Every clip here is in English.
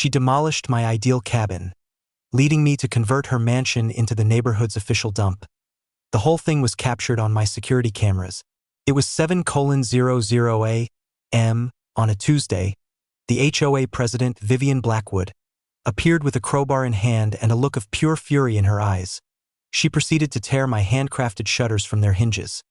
She demolished my ideal cabin, leading me to convert her mansion into the neighborhood's official dump. The whole thing was captured on my security cameras. It was 7:00 a.m. on a Tuesday. The HOA president, Vivian Blackwood, appeared with a crowbar in hand and a look of pure fury in her eyes. She proceeded to tear my handcrafted shutters from their hinges.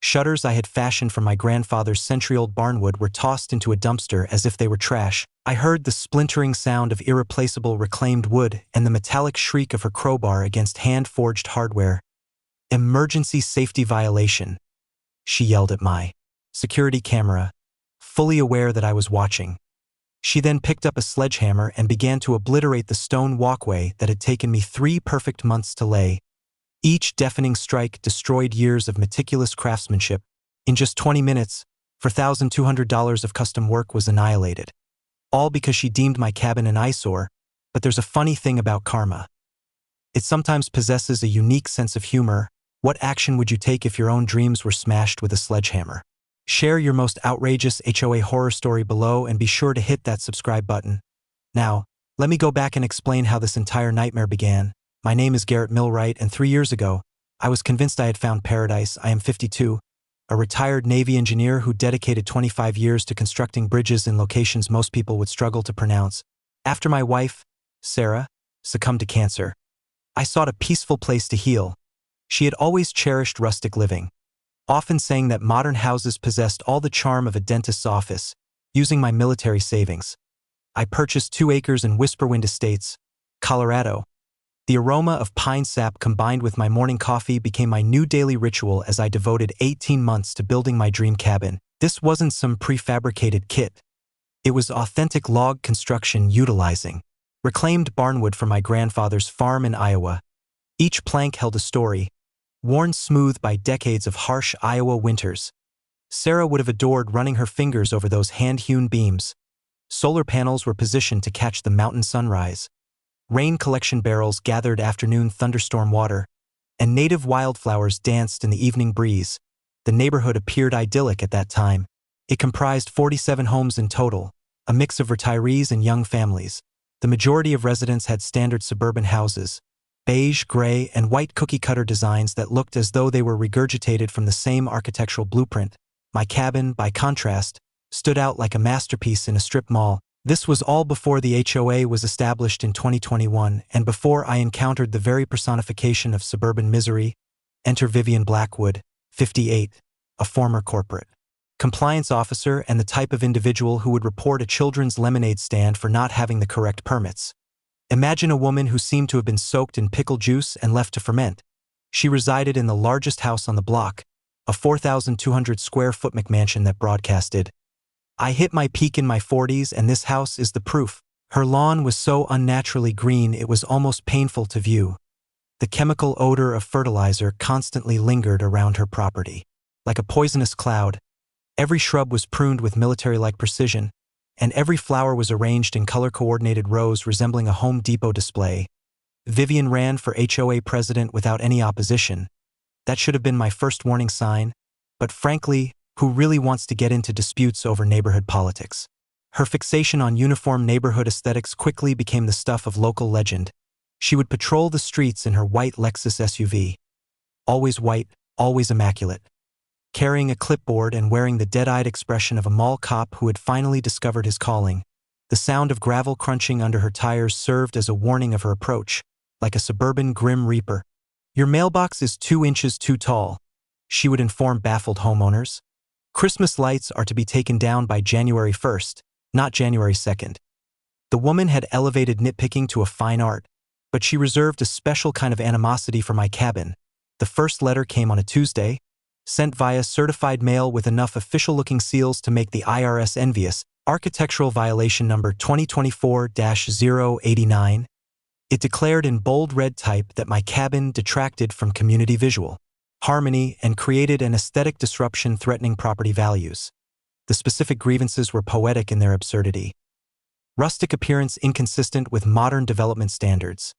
Shutters I had fashioned from my grandfather's century-old barnwood were tossed into a dumpster as if they were trash. I heard the splintering sound of irreplaceable reclaimed wood and the metallic shriek of her crowbar against hand-forged hardware. "Emergency safety violation," she yelled at my security camera, fully aware that I was watching. She then picked up a sledgehammer and began to obliterate the stone walkway that had taken me 3 perfect months to lay. Each deafening strike destroyed years of meticulous craftsmanship. In just 20 minutes, $4,200 of custom work was annihilated. All because she deemed my cabin an eyesore. But there's a funny thing about karma. It sometimes possesses a unique sense of humor. What action would you take if your own dreams were smashed with a sledgehammer? Share your most outrageous HOA horror story below and be sure to hit that subscribe button. Now, let me go back and explain how this entire nightmare began. My name is Garrett Millwright, and 3 years ago, I was convinced I had found paradise. I am 52, a retired Navy engineer who dedicated 25 years to constructing bridges in locations most people would struggle to pronounce. After my wife, Sarah, succumbed to cancer, I sought a peaceful place to heal. She had always cherished rustic living, often saying that modern houses possessed all the charm of a dentist's office. Using my military savings, I purchased 2 acres in Whisperwind Estates, Colorado. The aroma of pine sap combined with my morning coffee became my new daily ritual as I devoted 18 months to building my dream cabin. This wasn't some prefabricated kit. It was authentic log construction utilizing reclaimed barnwood from my grandfather's farm in Iowa. Each plank held a story, worn smooth by decades of harsh Iowa winters. Sarah would have adored running her fingers over those hand-hewn beams. Solar panels were positioned to catch the mountain sunrise. Rain collection barrels gathered afternoon thunderstorm water, and native wildflowers danced in the evening breeze. The neighborhood appeared idyllic at that time. It comprised 47 homes in total, a mix of retirees and young families. The majority of residents had standard suburban houses, beige, gray, and white cookie-cutter designs that looked as though they were regurgitated from the same architectural blueprint. My cabin, by contrast, stood out like a masterpiece in a strip mall. This was all before the HOA was established in 2021 and before I encountered the very personification of suburban misery. Enter Vivian Blackwood, 58, a former corporate compliance officer and the type of individual who would report a children's lemonade stand for not having the correct permits. Imagine a woman who seemed to have been soaked in pickle juice and left to ferment. She resided in the largest house on the block, a 4,200 square foot McMansion that broadcasted. I hit my peak in my 40s, and this house is the proof. Her lawn was so unnaturally green it was almost painful to view. The chemical odor of fertilizer constantly lingered around her property. Like a poisonous cloud, every shrub was pruned with military-like precision, and every flower was arranged in color-coordinated rows resembling a Home Depot display. Vivian ran for HOA president without any opposition. That should have been my first warning sign, but frankly, who really wants to get into disputes over neighborhood politics? Her fixation on uniform neighborhood aesthetics quickly became the stuff of local legend. She would patrol the streets in her white Lexus SUV. Always white, always immaculate. Carrying a clipboard and wearing the dead-eyed expression of a mall cop who had finally discovered his calling. The sound of gravel crunching under her tires served as a warning of her approach, like a suburban grim reaper. "Your mailbox is 2 inches too tall," she would inform baffled homeowners. "Christmas lights are to be taken down by January 1st, not January 2nd. The woman had elevated nitpicking to a fine art, but she reserved a special kind of animosity for my cabin. The first letter came on a Tuesday, sent via certified mail with enough official-looking seals to make the IRS envious. Architectural violation number 2024-089. It declared in bold red type that my cabin detracted from community visual harmony and created an aesthetic disruption threatening property values. The specific grievances were poetic in their absurdity. Rustic appearance inconsistent with modern development standards.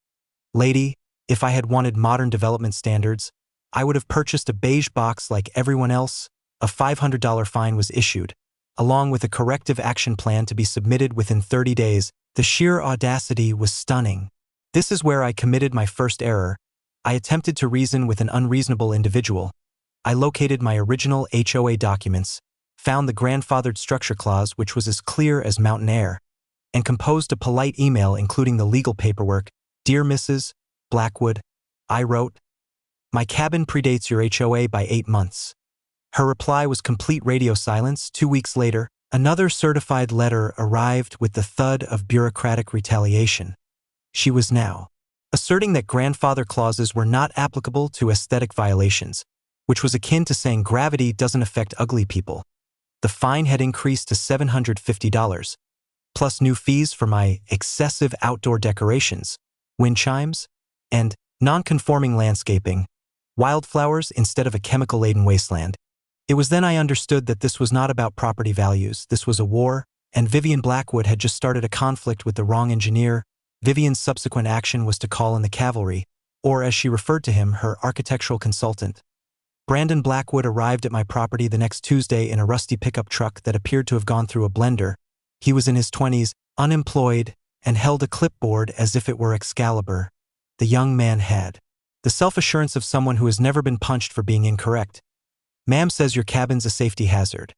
Lady, if I had wanted modern development standards, I would have purchased a beige box like everyone else. A $500 fine was issued, along with a corrective action plan to be submitted within 30 days. The sheer audacity was stunning. This is where I committed my first error. I attempted to reason with an unreasonable individual. I located my original HOA documents, found the grandfathered structure clause which was as clear as mountain air, and composed a polite email including the legal paperwork. Dear Mrs. Blackwood, I wrote, my cabin predates your HOA by 8 months. Her reply was complete radio silence. 2 weeks later, another certified letter arrived with the thud of bureaucratic retaliation. She was now asserting that grandfather clauses were not applicable to aesthetic violations, which was akin to saying gravity doesn't affect ugly people. The fine had increased to $750, plus new fees for my excessive outdoor decorations, wind chimes, and non-conforming landscaping, wildflowers instead of a chemical-laden wasteland. It was then I understood that this was not about property values, this was a war, and Vivian Blackwood had just started a conflict with the wrong engineer. Vivian's subsequent action was to call in the cavalry, or as she referred to him, her architectural consultant. Brandon Blackwood arrived at my property the next Tuesday in a rusty pickup truck that appeared to have gone through a blender. He was in his 20s, unemployed, and held a clipboard as if it were Excalibur. The young man had the self-assurance of someone who has never been punched for being incorrect. Ma'am says your cabin's a safety hazard,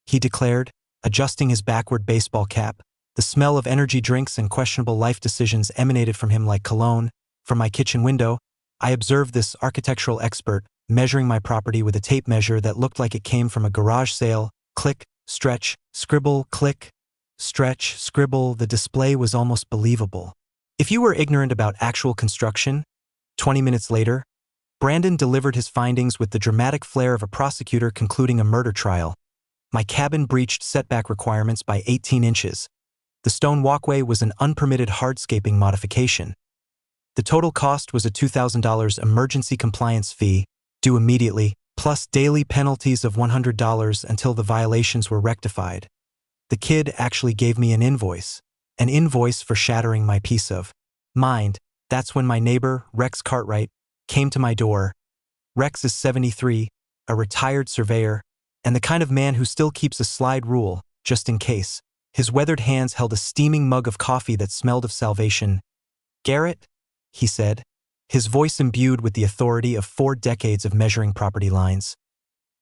he declared, adjusting his backward baseball cap. The smell of energy drinks and questionable life decisions emanated from him like cologne. From my kitchen window, I observed this architectural expert measuring my property with a tape measure that looked like it came from a garage sale. Click, stretch, scribble, click, stretch, scribble. The display was almost believable. If you were ignorant about actual construction, 20 minutes later, Brandon delivered his findings with the dramatic flair of a prosecutor concluding a murder trial. My cabin breached setback requirements by 18 inches. The stone walkway was an unpermitted hardscaping modification. The total cost was a $2,000 emergency compliance fee, due immediately, plus daily penalties of $100 until the violations were rectified. The kid actually gave me an invoice for shattering my peace of mind. That's when my neighbor, Rex Cartwright, came to my door. Rex is 73, a retired surveyor, and the kind of man who still keeps a slide rule, just in case. His weathered hands held a steaming mug of coffee that smelled of salvation. Garrett, he said, his voice imbued with the authority of 4 decades of measuring property lines.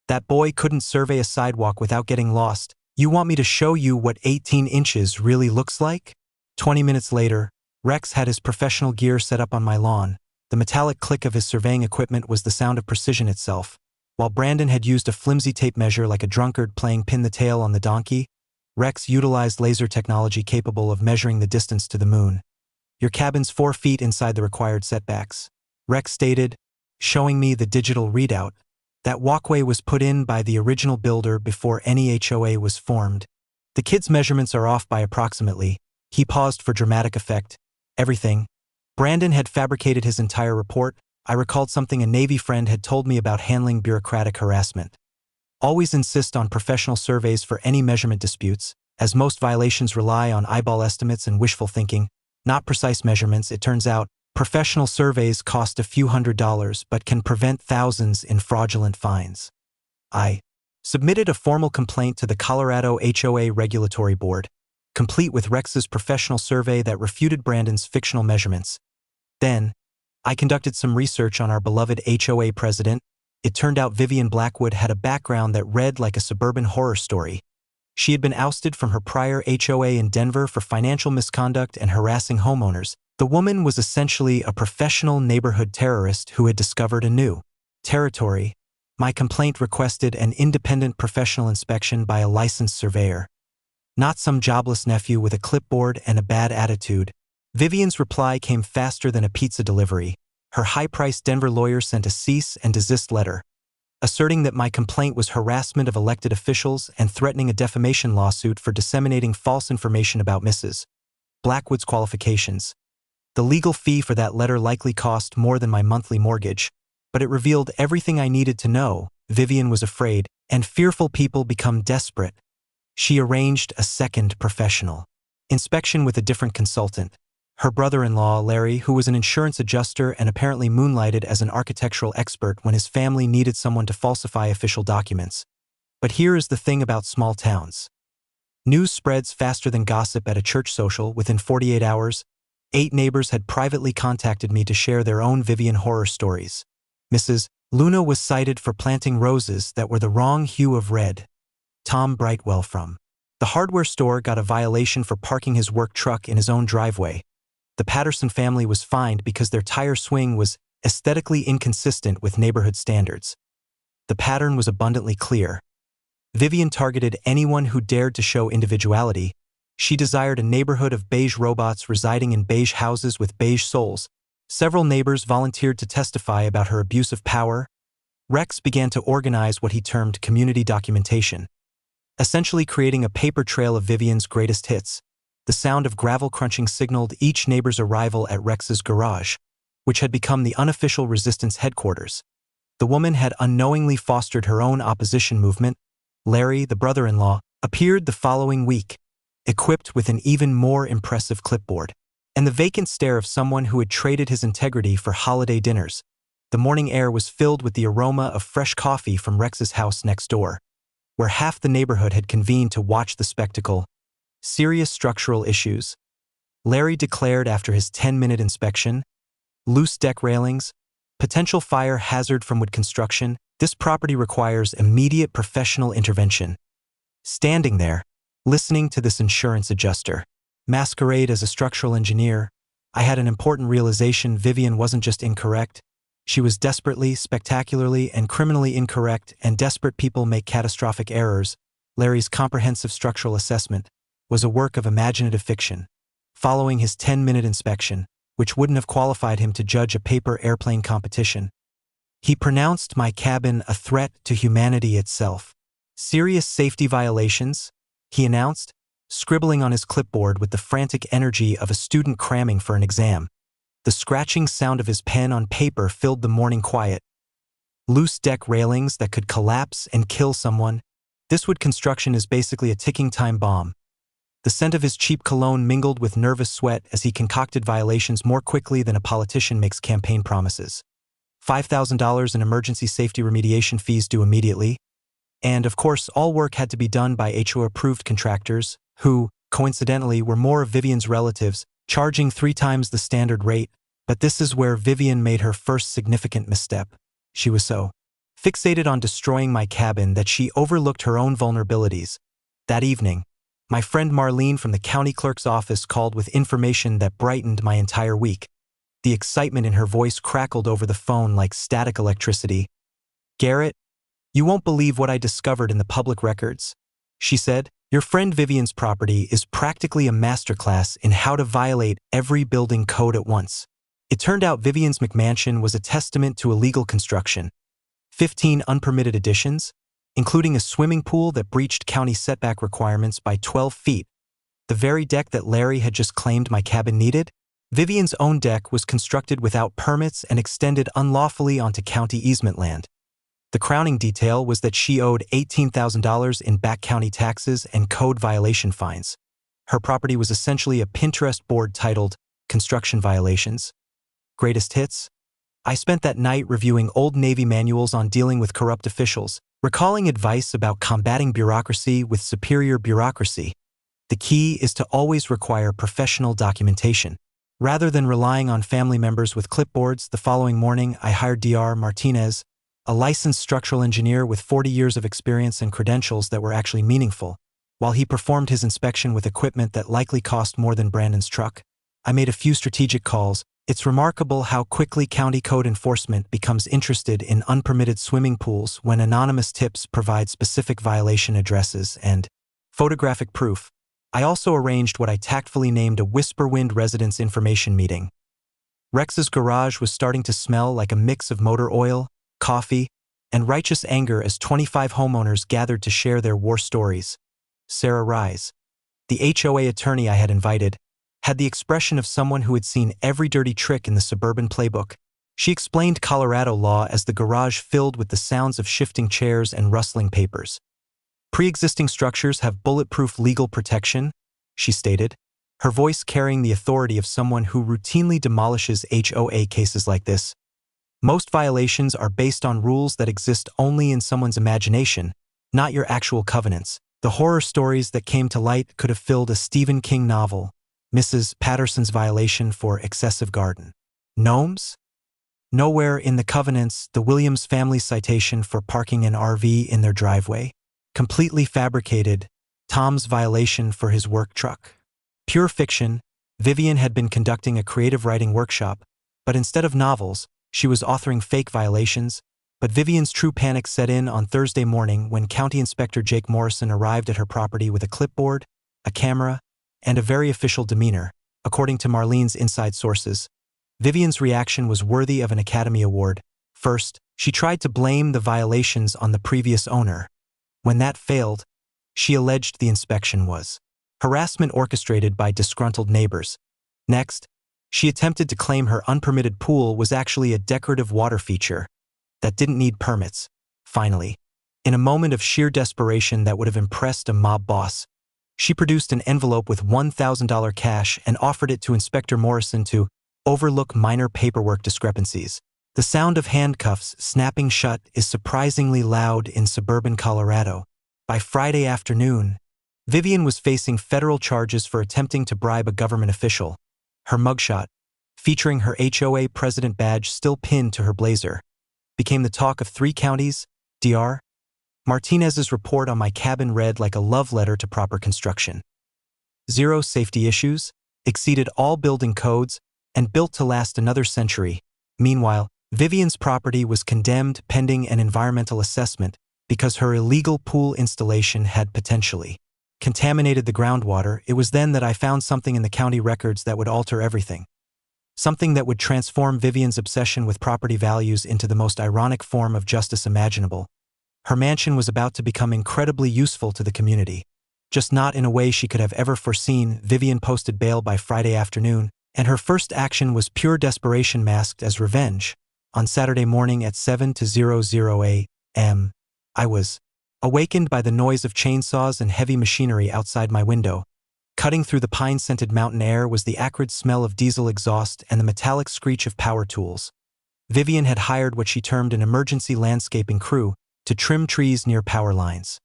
That boy couldn't survey a sidewalk without getting lost. You want me to show you what 18 inches really looks like? 20 minutes later, Rex had his professional gear set up on my lawn. The metallic click of his surveying equipment was the sound of precision itself. While Brandon had used a flimsy tape measure like a drunkard playing pin the tail on the donkey, Rex utilized laser technology capable of measuring the distance to the moon. Your cabin's 4 feet inside the required setbacks, Rex stated, showing me the digital readout. That walkway was put in by the original builder before any HOA was formed. The kid's measurements are off by approximately. He paused for dramatic effect. Everything. Brandon had fabricated his entire report. I recalled something a Navy friend had told me about handling bureaucratic harassment. Always insist on professional surveys for any measurement disputes, as most violations rely on eyeball estimates and wishful thinking, not precise measurements. It turns out, professional surveys cost a few $100s but can prevent thousands in fraudulent fines. I submitted a formal complaint to the Colorado HOA Regulatory Board, complete with Rex's professional survey that refuted Brandon's fictional measurements. Then, I conducted some research on our beloved HOA president. It turned out Vivian Blackwood had a background that read like a suburban horror story. She had been ousted from her prior HOA in Denver for financial misconduct and harassing homeowners. The woman was essentially a professional neighborhood terrorist who had discovered a new territory. My complaint requested an independent professional inspection by a licensed surveyor, not some jobless nephew with a clipboard and a bad attitude. Vivian's reply came faster than a pizza delivery. Her high-priced Denver lawyer sent a cease and desist letter, asserting that my complaint was harassment of elected officials and threatening a defamation lawsuit for disseminating false information about Mrs. Blackwood's qualifications. The legal fee for that letter likely cost more than my monthly mortgage, but it revealed everything I needed to know. Vivian was afraid, and fearful people become desperate. She arranged a second professional inspection with a different consultant. Her brother-in-law, Larry, who was an insurance adjuster and apparently moonlighted as an architectural expert when his family needed someone to falsify official documents. But here is the thing about small towns. News spreads faster than gossip at a church social. Within 48 hours, 8 neighbors had privately contacted me to share their own Vivian horror stories. Mrs. Luna was cited for planting roses that were the wrong hue of red. Tom Brightwell from the hardware store got a violation for parking his work truck in his own driveway. The Patterson family was fined because their tire swing was aesthetically inconsistent with neighborhood standards. The pattern was abundantly clear. Vivian targeted anyone who dared to show individuality. She desired a neighborhood of beige robots residing in beige houses with beige souls. Several neighbors volunteered to testify about her abuse of power. Rex began to organize what he termed community documentation, essentially creating a paper trail of Vivian's greatest hits. The sound of gravel crunching signaled each neighbor's arrival at Rex's garage, which had become the unofficial resistance headquarters. The woman had unknowingly fostered her own opposition movement. Larry, the brother-in-law, appeared the following week, equipped with an even more impressive clipboard and the vacant stare of someone who had traded his integrity for holiday dinners. The morning air was filled with the aroma of fresh coffee from Rex's house next door, where half the neighborhood had convened to watch the spectacle. Serious structural issues, Larry declared after his 10-minute inspection. Loose deck railings, potential fire hazard from wood construction. This property requires immediate professional intervention. Standing there, listening to this insurance adjuster masquerade as a structural engineer, I had an important realization. Vivian wasn't just incorrect. She was desperately, spectacularly, and criminally incorrect, and desperate people make catastrophic errors. Larry's comprehensive structural assessment was a work of imaginative fiction. Following his 10-minute inspection, which wouldn't have qualified him to judge a paper airplane competition, he pronounced my cabin a threat to humanity itself. Serious safety violations, he announced, scribbling on his clipboard with the frantic energy of a student cramming for an exam. The scratching sound of his pen on paper filled the morning quiet. Loose deck railings that could collapse and kill someone. This wood construction is basically a ticking time bomb. The scent of his cheap cologne mingled with nervous sweat as he concocted violations more quickly than a politician makes campaign promises. $5,000 in emergency safety remediation fees due immediately. And, of course, all work had to be done by HO-approved contractors, who, coincidentally, were more of Vivian's relatives, charging 3 times the standard rate. But this is where Vivian made her first significant misstep. She was so fixated on destroying my cabin that she overlooked her own vulnerabilities. That evening, my friend Marlene from the county clerk's office called with information that brightened my entire week. The excitement in her voice crackled over the phone like static electricity. "Garrett, you won't believe what I discovered in the public records," she said. "Your friend Vivian's property is practically a masterclass in how to violate every building code at once." It turned out Vivian's McMansion was a testament to illegal construction. 15 unpermitted additions, including a swimming pool that breached county setback requirements by 12 feet. The very deck that Larry had just claimed my cabin needed? Vivian's own deck was constructed without permits and extended unlawfully onto county easement land. The crowning detail was that she owed $18,000 in back county taxes and code violation fines. Her property was essentially a Pinterest board titled Construction Violations. Greatest hits? I spent that night reviewing old Navy manuals on dealing with corrupt officials, recalling advice about combating bureaucracy with superior bureaucracy. The key is to always require professional documentation. Rather than relying on family members with clipboards, the following morning I hired Dr. Martinez, a licensed structural engineer with 40 years of experience and credentials that were actually meaningful. While he performed his inspection with equipment that likely cost more than Brandon's truck, I made a few strategic calls. It's remarkable how quickly county code enforcement becomes interested in unpermitted swimming pools when anonymous tips provide specific violation addresses and photographic proof. I also arranged what I tactfully named a Whisper Wind residence information meeting. Rex's garage was starting to smell like a mix of motor oil, coffee, and righteous anger as 25 homeowners gathered to share their war stories. Sarah Rise, the HOA attorney I had invited, had the expression of someone who had seen every dirty trick in the suburban playbook. She explained Colorado law as the garage filled with the sounds of shifting chairs and rustling papers. Pre-existing structures have bulletproof legal protection, she stated, her voice carrying the authority of someone who routinely demolishes HOA cases like this. Most violations are based on rules that exist only in someone's imagination, not your actual covenants. The horror stories that came to light could have filled a Stephen King novel. Mrs. Patterson's violation for excessive garden gnomes? Nowhere in the covenants the Williams family's citation for parking an RV in their driveway. Completely fabricated. Tom's violation for his work truck. Pure fiction. Vivian had been conducting a creative writing workshop, but instead of novels, she was authoring fake violations. But Vivian's true panic set in on Thursday morning when County Inspector Jake Morrison arrived at her property with a clipboard, a camera, and a very official demeanor, according to Marlene's inside sources. Vivian's reaction was worthy of an Academy Award. First, she tried to blame the violations on the previous owner. When that failed, she alleged the inspection was harassment orchestrated by disgruntled neighbors. Next, she attempted to claim her unpermitted pool was actually a decorative water feature that didn't need permits. Finally, in a moment of sheer desperation that would have impressed a mob boss, she produced an envelope with $1,000 cash and offered it to Inspector Morrison to overlook minor paperwork discrepancies. The sound of handcuffs snapping shut is surprisingly loud in suburban Colorado. By Friday afternoon, Vivian was facing federal charges for attempting to bribe a government official. Her mugshot, featuring her HOA president badge still pinned to her blazer, became the talk of 3 counties. Dr. Martinez's report on my cabin read like a love letter to proper construction. 0 safety issues, exceeded all building codes, and built to last another century. Meanwhile, Vivian's property was condemned pending an environmental assessment because her illegal pool installation had potentially contaminated the groundwater. It was then that I found something in the county records that would alter everything. Something that would transform Vivian's obsession with property values into the most ironic form of justice imaginable. Her mansion was about to become incredibly useful to the community, just not in a way she could have ever foreseen. Vivian posted bail by Friday afternoon, and her first action was pure desperation masked as revenge. On Saturday morning at 7:00 a.m., I was awakened by the noise of chainsaws and heavy machinery outside my window. Cutting through the pine-scented mountain air was the acrid smell of diesel exhaust and the metallic screech of power tools. Vivian had hired what she termed an emergency landscaping crew to trim trees near power lines.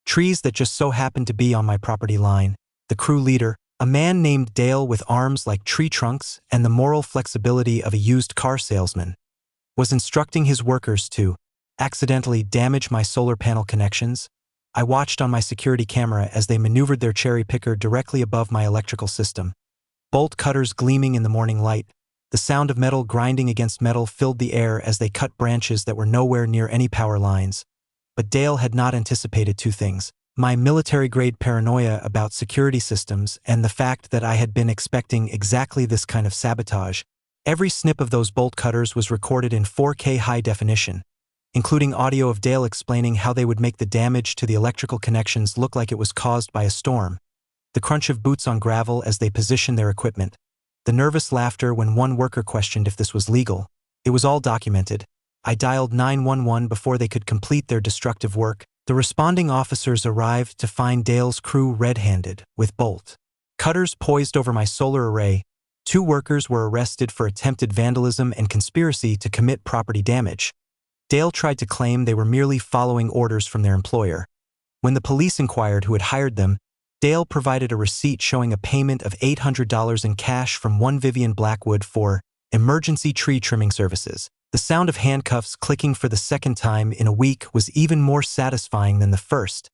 Trees that just so happened to be on my property line. The crew leader, a man named Dale with arms like tree trunks and the moral flexibility of a used car salesman, was instructing his workers to accidentally damage my solar panel connections. I watched on my security camera as they maneuvered their cherry picker directly above my electrical system. Bolt cutters gleaming in the morning light. The sound of metal grinding against metal filled the air as they cut branches that were nowhere near any power lines. But Dale had not anticipated 2 things: my military-grade paranoia about security systems and the fact that I had been expecting exactly this kind of sabotage. Every snip of those bolt cutters was recorded in 4K high definition, including audio of Dale explaining how they would make the damage to the electrical connections look like it was caused by a storm, the crunch of boots on gravel as they positioned their equipment, the nervous laughter when one worker questioned if this was legal. It was all documented. I dialed 911 before they could complete their destructive work. The responding officers arrived to find Dale's crew red-handed, with bolt cutters poised over my solar array. 2 workers were arrested for attempted vandalism and conspiracy to commit property damage. Dale tried to claim they were merely following orders from their employer. When the police inquired who had hired them, Dale provided a receipt showing a payment of $800 in cash from one Vivian Blackwood for emergency tree trimming services. The sound of handcuffs clicking for the second time in a week was even more satisfying than the first.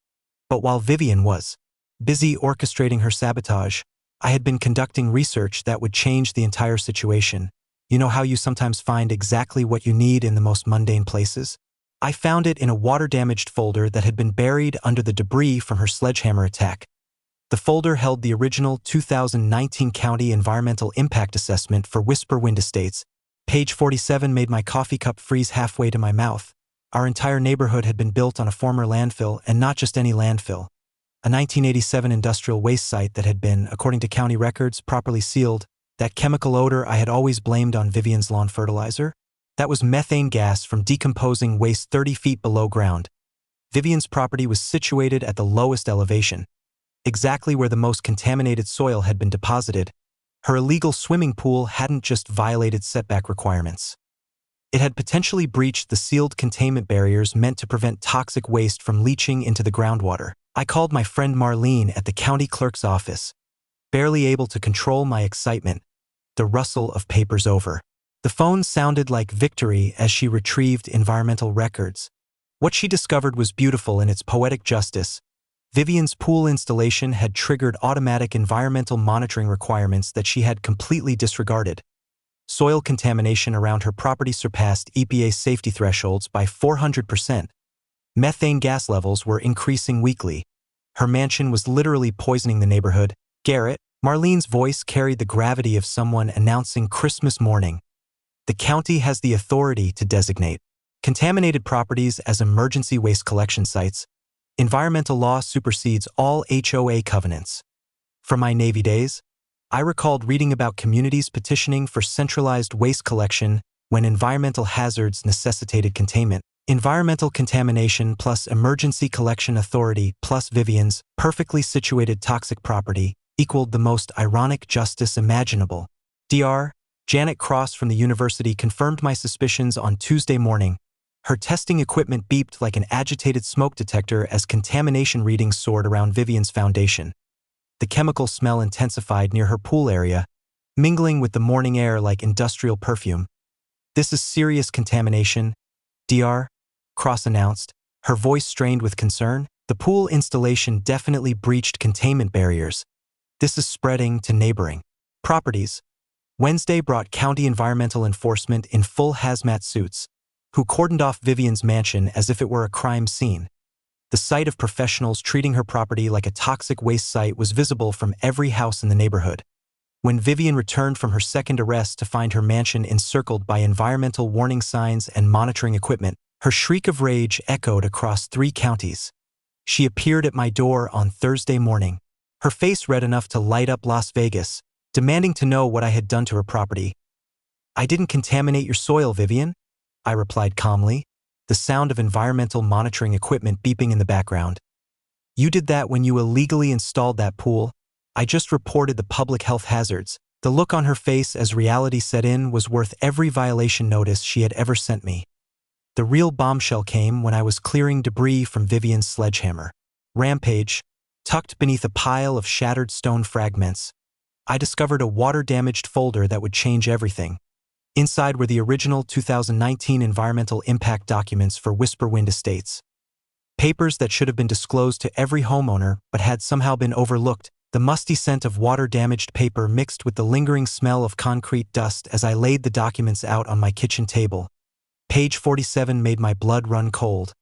But while Vivian was busy orchestrating her sabotage, I had been conducting research that would change the entire situation. You know how you sometimes find exactly what you need in the most mundane places? I found it in a water-damaged folder that had been buried under the debris from her sledgehammer attack. The folder held the original 2019 County Environmental Impact Assessment for Whisper Wind Estates. Page 47 made my coffee cup freeze halfway to my mouth. Our entire neighborhood had been built on a former landfill, and not just any landfill. A 1987 industrial waste site that had been, according to county records, properly sealed. That chemical odor I had always blamed on Vivian's lawn fertilizer? That was methane gas from decomposing waste 30 feet below ground. Vivian's property was situated at the lowest elevation, exactly where the most contaminated soil had been deposited. Her illegal swimming pool hadn't just violated setback requirements. It had potentially breached the sealed containment barriers meant to prevent toxic waste from leaching into the groundwater. I called my friend Marlene at the county clerk's office, barely able to control my excitement, the rustle of papers over. The phone sounded like victory as she retrieved environmental records. What she discovered was beautiful in its poetic justice. Vivian's pool installation had triggered automatic environmental monitoring requirements that she had completely disregarded. Soil contamination around her property surpassed EPA safety thresholds by 400%. Methane gas levels were increasing weekly. Her mansion was literally poisoning the neighborhood. Garrett, Marlene's voice carried the gravity of someone announcing Christmas morning. The county has the authority to designate contaminated properties as emergency waste collection sites. Environmental law supersedes all HOA covenants. From my Navy days, I recalled reading about communities petitioning for centralized waste collection when environmental hazards necessitated containment. Environmental contamination plus emergency collection authority plus Vivian's perfectly situated toxic property equaled the most ironic justice imaginable. Dr. Janet Cross from the university confirmed my suspicions on Tuesday morning. Her testing equipment beeped like an agitated smoke detector as contamination readings soared around Vivian's foundation. The chemical smell intensified near her pool area, mingling with the morning air like industrial perfume. "This is serious contamination," Dr. Cross announced, her voice strained with concern. "The pool installation definitely breached containment barriers. This is spreading to neighboring properties." Wednesday brought county environmental enforcement in full hazmat suits, who cordoned off Vivian's mansion as if it were a crime scene. The sight of professionals treating her property like a toxic waste site was visible from every house in the neighborhood. When Vivian returned from her second arrest to find her mansion encircled by environmental warning signs and monitoring equipment, her shriek of rage echoed across 3 counties. She appeared at my door on Thursday morning, her face red enough to light up Las Vegas, demanding to know what I had done to her property. "I didn't contaminate your soil, Vivian," I replied calmly, the sound of environmental monitoring equipment beeping in the background. "You did that when you illegally installed that pool. I just reported the public health hazards." The look on her face as reality set in was worth every violation notice she had ever sent me. The real bombshell came when I was clearing debris from Vivian's sledgehammer. Rampage, tucked beneath a pile of shattered stone fragments, I discovered a water-damaged folder that would change everything. Inside were the original 2019 environmental impact documents for Whisper Wind Estates. Papers that should have been disclosed to every homeowner but had somehow been overlooked. The musty scent of water-damaged paper mixed with the lingering smell of concrete dust as I laid the documents out on my kitchen table. Page 47 made my blood run cold.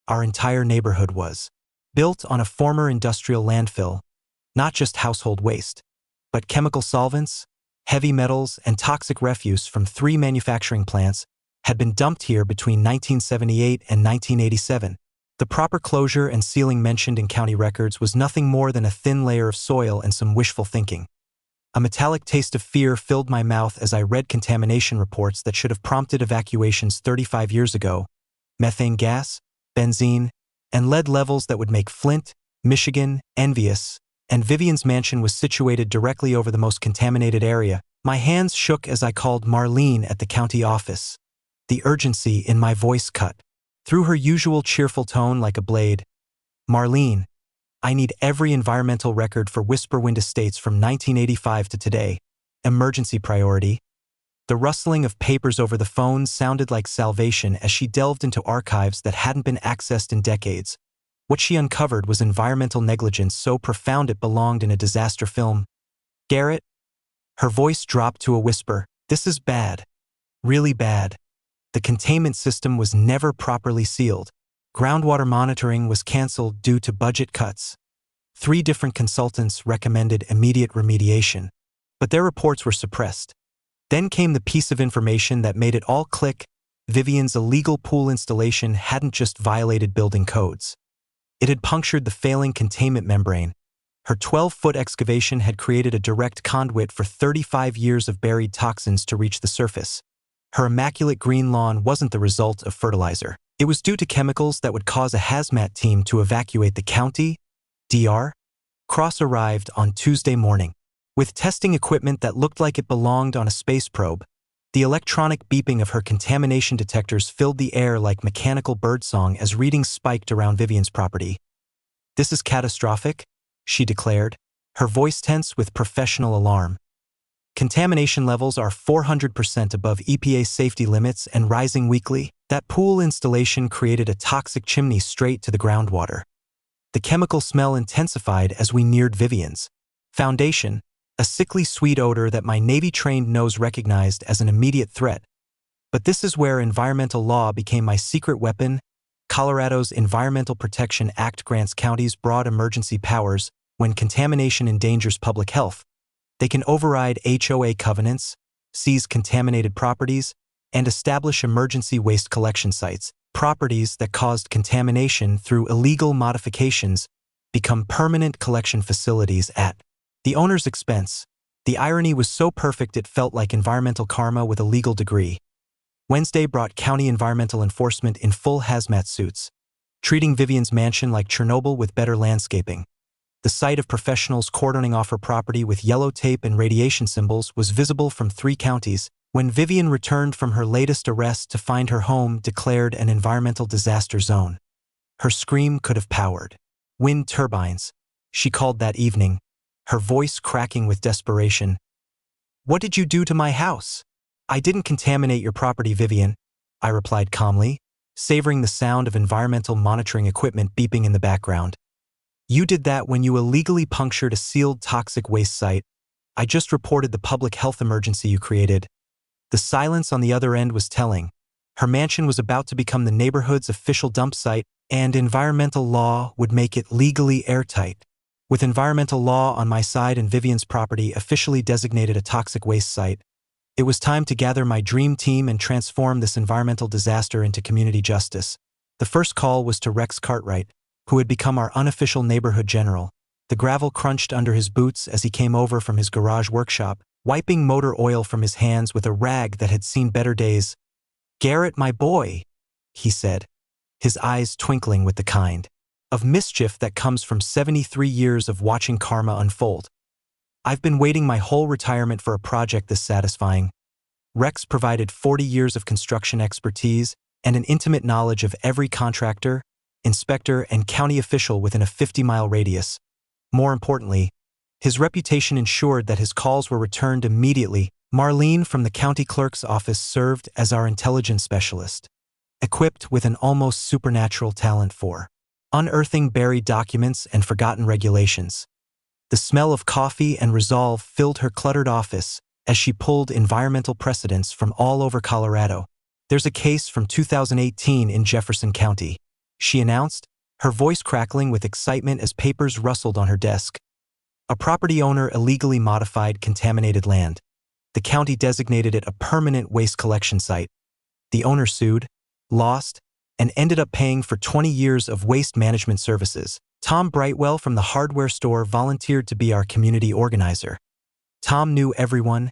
Our entire neighborhood was built on a former industrial landfill, not just household waste, but chemical solvents, heavy metals, and toxic refuse from 3 manufacturing plants had been dumped here between 1978 and 1987. The proper closure and sealing mentioned in county records was nothing more than a thin layer of soil and some wishful thinking. A metallic taste of fear filled my mouth as I read contamination reports that should have prompted evacuations 35 years ago. Methane gas, benzene, and lead levels that would make Flint, Michigan, envious. And Vivian's mansion was situated directly over the most contaminated area. My hands shook as I called Marlene at the county office. The urgency in my voice cut through her usual cheerful tone like a blade. "Marlene, I need every environmental record for Whisper Wind Estates from 1985 to today. Emergency priority." The rustling of papers over the phone sounded like salvation as she delved into archives that hadn't been accessed in decades. What she uncovered was environmental negligence so profound it belonged in a disaster film. "Garrett," her voice dropped to a whisper, "this is bad. Really bad. The containment system was never properly sealed. Groundwater monitoring was canceled due to budget cuts. 3 different consultants recommended immediate remediation, but their reports were suppressed. Then came the piece of information that made it all click. Vivian's illegal pool installation hadn't just violated building codes. It had punctured the failing containment membrane. Her 12-foot excavation had created a direct conduit for 35 years of buried toxins to reach the surface. Her immaculate green lawn wasn't the result of fertilizer. It was due to chemicals that would cause a hazmat team to evacuate the county. Dr. Cross arrived on Tuesday morning with testing equipment that looked like it belonged on a space probe. The electronic beeping of her contamination detectors filled the air like mechanical birdsong as readings spiked around Vivian's property. "This is catastrophic," she declared, her voice tense with professional alarm. "Contamination levels are 400% above EPA safety limits and rising weekly. That pool installation created a toxic chimney straight to the groundwater." The chemical smell intensified as we neared Vivian's foundation, a sickly sweet odor that my Navy-trained nose recognized as an immediate threat. But this is where environmental law became my secret weapon. Colorado's Environmental Protection Act grants counties broad emergency powers when contamination endangers public health. They can override HOA covenants, seize contaminated properties, and establish emergency waste collection sites. Properties that caused contamination through illegal modifications become permanent collection facilities at the owner's expense. The irony was so perfect it felt like environmental karma with a legal degree. Wednesday brought county environmental enforcement in full hazmat suits, treating Vivian's mansion like Chernobyl with better landscaping. The sight of professionals cordoning off her property with yellow tape and radiation symbols was visible from 3 counties. When Vivian returned from her latest arrest to find her home declared an environmental disaster zone, her scream could have powered wind turbines. She called that evening, her voice cracking with desperation. "What did you do to my house?" "I didn't contaminate your property, Vivian," I replied calmly, savoring the sound of environmental monitoring equipment beeping in the background. "You did that when you illegally punctured a sealed toxic waste site. I just reported the public health emergency you created." The silence on the other end was telling. Her mansion was about to become the neighborhood's official dump site, and environmental law would make it legally airtight. With environmental law on my side and Vivian's property officially designated a toxic waste site, it was time to gather my dream team and transform this environmental disaster into community justice. The first call was to Rex Cartwright, who had become our unofficial neighborhood general. The gravel crunched under his boots as he came over from his garage workshop, wiping motor oil from his hands with a rag that had seen better days. "Garrett, my boy," he said, his eyes twinkling with the kind of mischief that comes from 73 years of watching karma unfold. "I've been waiting my whole retirement for a project this satisfying." Rex provided 40 years of construction expertise and an intimate knowledge of every contractor, inspector, and county official within a 50-mile radius. More importantly, his reputation ensured that his calls were returned immediately. Marlene from the county clerk's office served as our intelligence specialist, equipped with an almost supernatural talent for unearthing buried documents and forgotten regulations. The smell of coffee and resolve filled her cluttered office as she pulled environmental precedents from all over Colorado. "There's a case from 2018 in Jefferson County," she announced, her voice crackling with excitement as papers rustled on her desk. A property owner illegally modified contaminated land. The county designated it a permanent waste collection site. The owner sued, lost, and ended up paying for 20 years of waste management services. Tom Brightwell from the hardware store volunteered to be our community organizer. Tom knew everyone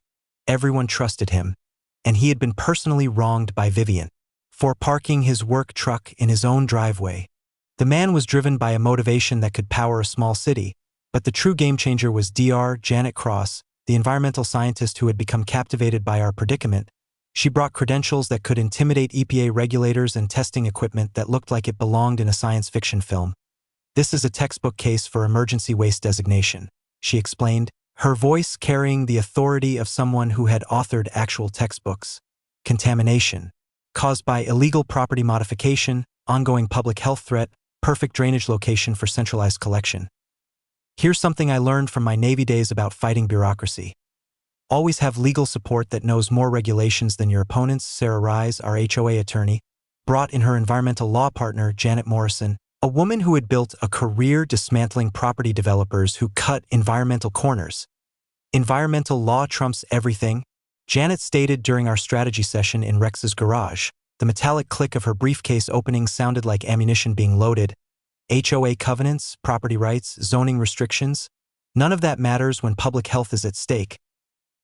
trusted him, and he had been personally wronged by Vivian for parking his work truck in his own driveway. The man was driven by a motivation that could power a small city, but the true game-changer was Dr. Janet Cross, the environmental scientist who had become captivated by our predicament. She brought credentials that could intimidate EPA regulators and testing equipment that looked like it belonged in a science fiction film. "This is a textbook case for emergency waste designation," she explained, her voice carrying the authority of someone who had authored actual textbooks. "Contamination caused by illegal property modification, ongoing public health threat, perfect drainage location for centralized collection." Here's something I learned from my Navy days about fighting bureaucracy. Always have legal support that knows more regulations than your opponents. Sarah Rise, our HOA attorney, brought in her environmental law partner, Janet Morrison, a woman who had built a career dismantling property developers who cut environmental corners. "Environmental law trumps everything," Janet stated during our strategy session in Rex's garage. The metallic click of her briefcase opening sounded like ammunition being loaded. HOA covenants, property rights, zoning restrictions, none of that matters when public health is at stake.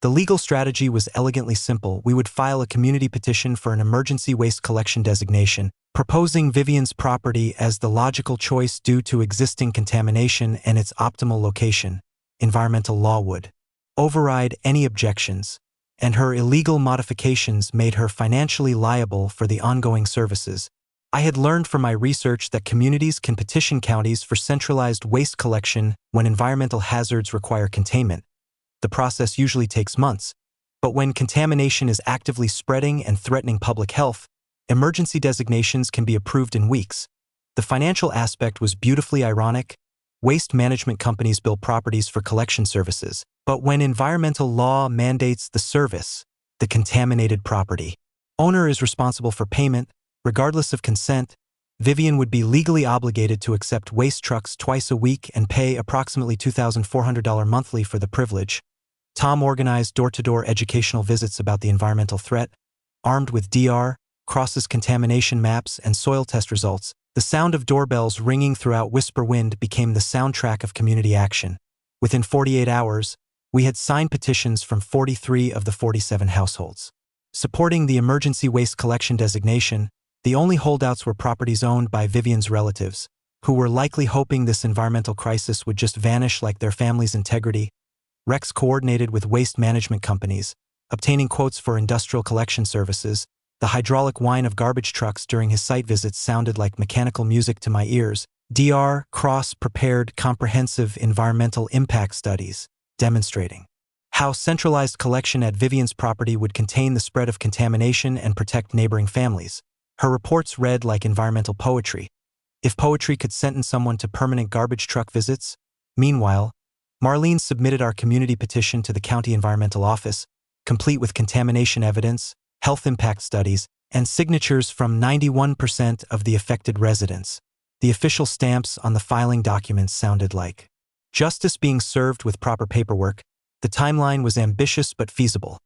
The legal strategy was elegantly simple. We would file a community petition for an emergency waste collection designation, proposing Vivian's property as the logical choice due to existing contamination and its optimal location. Environmental law would override any objections, and her illegal modifications made her financially liable for the ongoing services. I had learned from my research that communities can petition counties for centralized waste collection when environmental hazards require containment. The process usually takes months, but when contamination is actively spreading and threatening public health, emergency designations can be approved in weeks. The financial aspect was beautifully ironic. Waste management companies build properties for collection services, but when environmental law mandates the service, the contaminated property owner is responsible for payment. Regardless of consent, Vivian would be legally obligated to accept waste trucks twice a week and pay approximately $2,400 monthly for the privilege. Tom organized door-to-door educational visits about the environmental threat, armed with DR, cross-contamination maps, and soil test results. The sound of doorbells ringing throughout Whisper Wind became the soundtrack of community action. Within 48 hours, we had signed petitions from 43 of the 47 households supporting the emergency waste collection designation. The only holdouts were properties owned by Vivian's relatives, who were likely hoping this environmental crisis would just vanish like their family's integrity. Rex coordinated with waste management companies, obtaining quotes for industrial collection services. The hydraulic whine of garbage trucks during his site visits sounded like mechanical music to my ears. DR Cross prepared comprehensive environmental impact studies, demonstrating how centralized collection at Vivian's property would contain the spread of contamination and protect neighboring families. Her reports read like environmental poetry. If poetry could sentence someone to permanent garbage truck visits. Meanwhile, Marlene submitted our community petition to the county environmental office, complete with contamination evidence, health impact studies, and signatures from 91% of the affected residents. The official stamps on the filing documents sounded like justice being served with proper paperwork. The timeline was ambitious but feasible.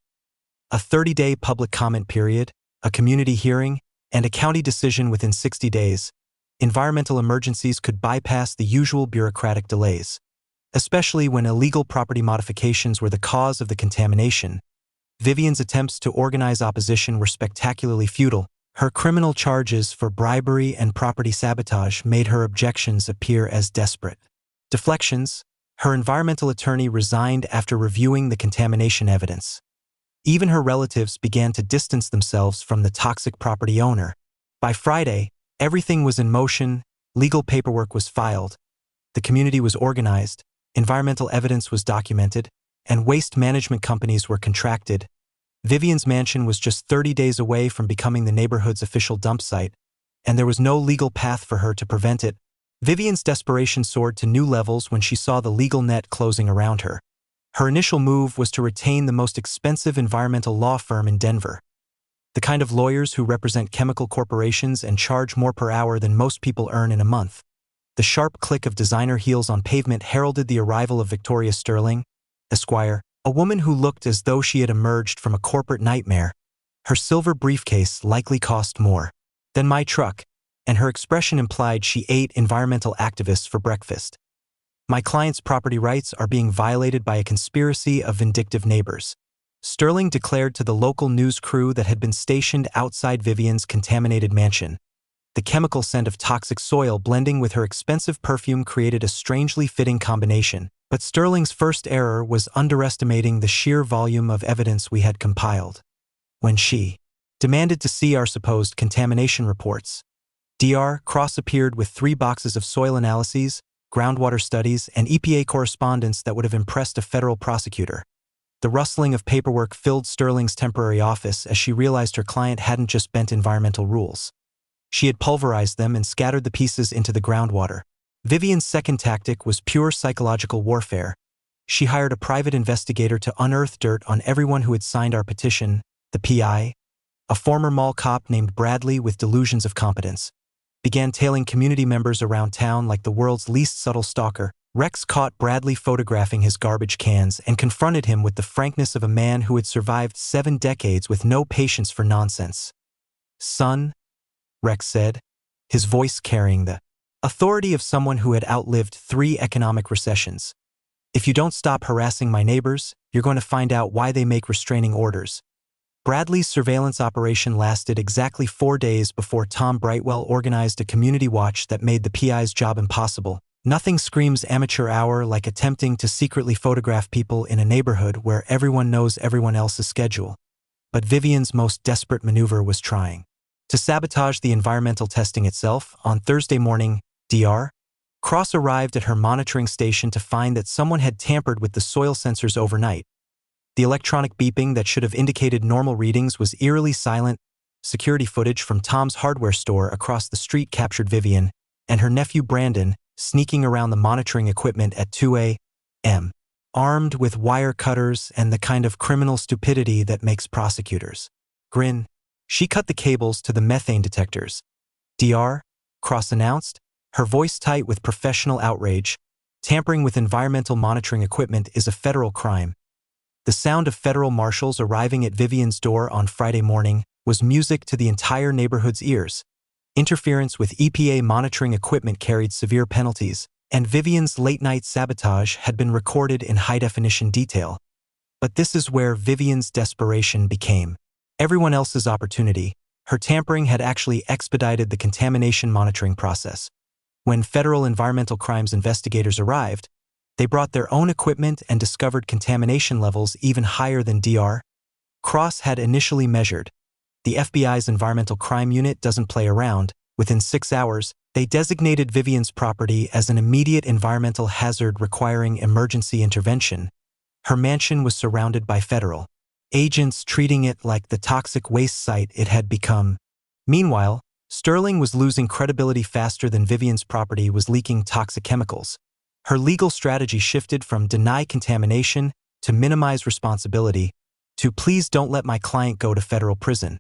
A 30-day public comment period, a community hearing, and a county decision within 60 days. Environmental emergencies could bypass the usual bureaucratic delays, especially when illegal property modifications were the cause of the contamination. Vivian's attempts to organize opposition were spectacularly futile. Her criminal charges for bribery and property sabotage made her objections appear as desperate deflections. Her environmental attorney resigned after reviewing the contamination evidence. Even her relatives began to distance themselves from the toxic property owner. By Friday, everything was in motion, legal paperwork was filed, the community was organized, environmental evidence was documented, and waste management companies were contracted. Vivian's mansion was just 30 days away from becoming the neighborhood's official dump site, and there was no legal path for her to prevent it. Vivian's desperation soared to new levels when she saw the legal net closing around her. Her initial move was to retain the most expensive environmental law firm in Denver, the kind of lawyers who represent chemical corporations and charge more per hour than most people earn in a month. The sharp click of designer heels on pavement heralded the arrival of Victoria Sterling, Esquire, a woman who looked as though she had emerged from a corporate nightmare. Her silver briefcase likely cost more than my truck, and her expression implied she ate environmental activists for breakfast. My client's property rights are being violated by a conspiracy of vindictive neighbors, Sterling declared to the local news crew that had been stationed outside Vivian's contaminated mansion. The chemical scent of toxic soil blending with her expensive perfume created a strangely fitting combination, but Sterling's first error was underestimating the sheer volume of evidence we had compiled. When she demanded to see our supposed contamination reports, Dr. Cross appeared with 3 boxes of soil analyses, groundwater studies, and EPA correspondence that would have impressed a federal prosecutor. The rustling of paperwork filled Sterling's temporary office as she realized her client hadn't just bent environmental rules. She had pulverized them and scattered the pieces into the groundwater. Vivian's second tactic was pure psychological warfare. She hired a private investigator to unearth dirt on everyone who had signed our petition, the PI, a former mall cop named Bradley with delusions of competence, began tailing community members around town like the world's least subtle stalker. Rex caught Bradley photographing his garbage cans and confronted him with the frankness of a man who had survived 7 decades with no patience for nonsense. "Son," Rex said, his voice carrying the authority of someone who had outlived 3 economic recessions. "If you don't stop harassing my neighbors, you're going to find out why they make restraining orders." Bradley's surveillance operation lasted exactly 4 days before Tom Brightwell organized a community watch that made the PI's job impossible. Nothing screams amateur hour like attempting to secretly photograph people in a neighborhood where everyone knows everyone else's schedule. But Vivian's most desperate maneuver was trying to sabotage the environmental testing itself. On Thursday morning, Dr. Cross arrived at her monitoring station to find that someone had tampered with the soil sensors overnight. The electronic beeping that should have indicated normal readings was eerily silent. Security footage from Tom's hardware store across the street captured Vivian and her nephew Brandon sneaking around the monitoring equipment at 2 a.m., armed with wire cutters and the kind of criminal stupidity that makes prosecutors grin. She cut the cables to the methane detectors. Dr. Cross announced, her voice tight with professional outrage. Tampering with environmental monitoring equipment is a federal crime. The sound of federal marshals arriving at Vivian's door on Friday morning was music to the entire neighborhood's ears. Interference with EPA monitoring equipment carried severe penalties, and Vivian's late-night sabotage had been recorded in high-definition detail. But this is where Vivian's desperation became everyone else's opportunity. Her tampering had actually expedited the contamination monitoring process. When federal environmental crimes investigators arrived, they brought their own equipment and discovered contamination levels even higher than Dr. Cross had initially measured. The FBI's Environmental Crime Unit doesn't play around. Within 6 hours, they designated Vivian's property as an immediate environmental hazard requiring emergency intervention. Her mansion was surrounded by federal agents treating it like the toxic waste site it had become. Meanwhile, Sterling was losing credibility faster than Vivian's property was leaking toxic chemicals. Her legal strategy shifted from deny contamination to minimize responsibility to please don't let my client go to federal prison.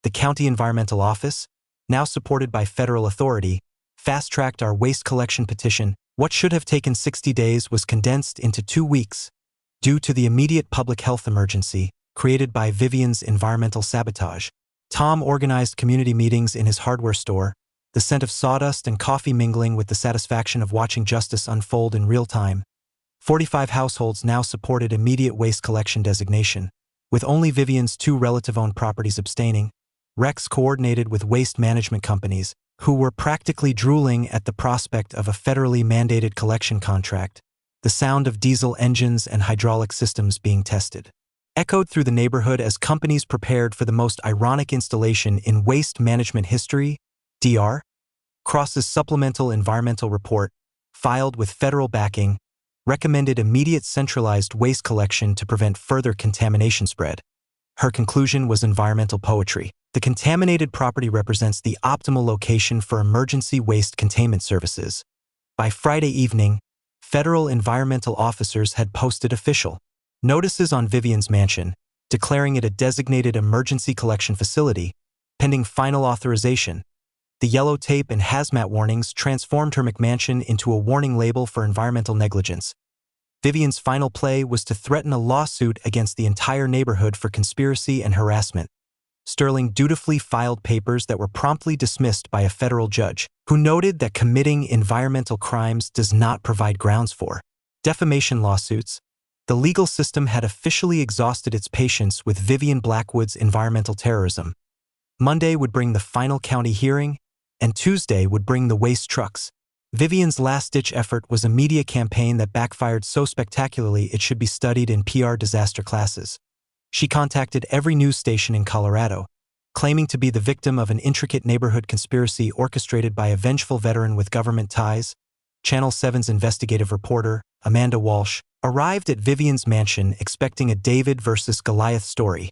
The County Environmental Office, now supported by federal authority, fast-tracked our waste collection petition. What should have taken 60 days was condensed into 2 weeks due to the immediate public health emergency created by Vivian's environmental sabotage. Tom organized community meetings in his hardware store, the scent of sawdust and coffee mingling with the satisfaction of watching justice unfold in real time. 45 households now supported immediate waste collection designation, with only Vivian's 2 relative-owned properties abstaining. Rex coordinated with waste management companies, who were practically drooling at the prospect of a federally mandated collection contract. The sound of diesel engines and hydraulic systems being tested echoed through the neighborhood as companies prepared for the most ironic installation in waste management history. Dr. Cross's supplemental environmental report, filed with federal backing, recommended immediate centralized waste collection to prevent further contamination spread. Her conclusion was environmental poetry. The contaminated property represents the optimal location for emergency waste containment services. By Friday evening, federal environmental officers had posted official notices on Vivian's mansion, declaring it a designated emergency collection facility, pending final authorization. The yellow tape and hazmat warnings transformed her McMansion into a warning label for environmental negligence. Vivian's final play was to threaten a lawsuit against the entire neighborhood for conspiracy and harassment. Sterling dutifully filed papers that were promptly dismissed by a federal judge, who noted that committing environmental crimes does not provide grounds for defamation lawsuits. The legal system had officially exhausted its patience with Vivian Blackwood's environmental terrorism. Monday would bring the final county hearing, and Tuesday would bring the waste trucks. Vivian's last-ditch effort was a media campaign that backfired so spectacularly it should be studied in PR disaster classes. She contacted every news station in Colorado, claiming to be the victim of an intricate neighborhood conspiracy orchestrated by a vengeful veteran with government ties. Channel 7's investigative reporter, Amanda Walsh, arrived at Vivian's mansion expecting a David versus Goliath story.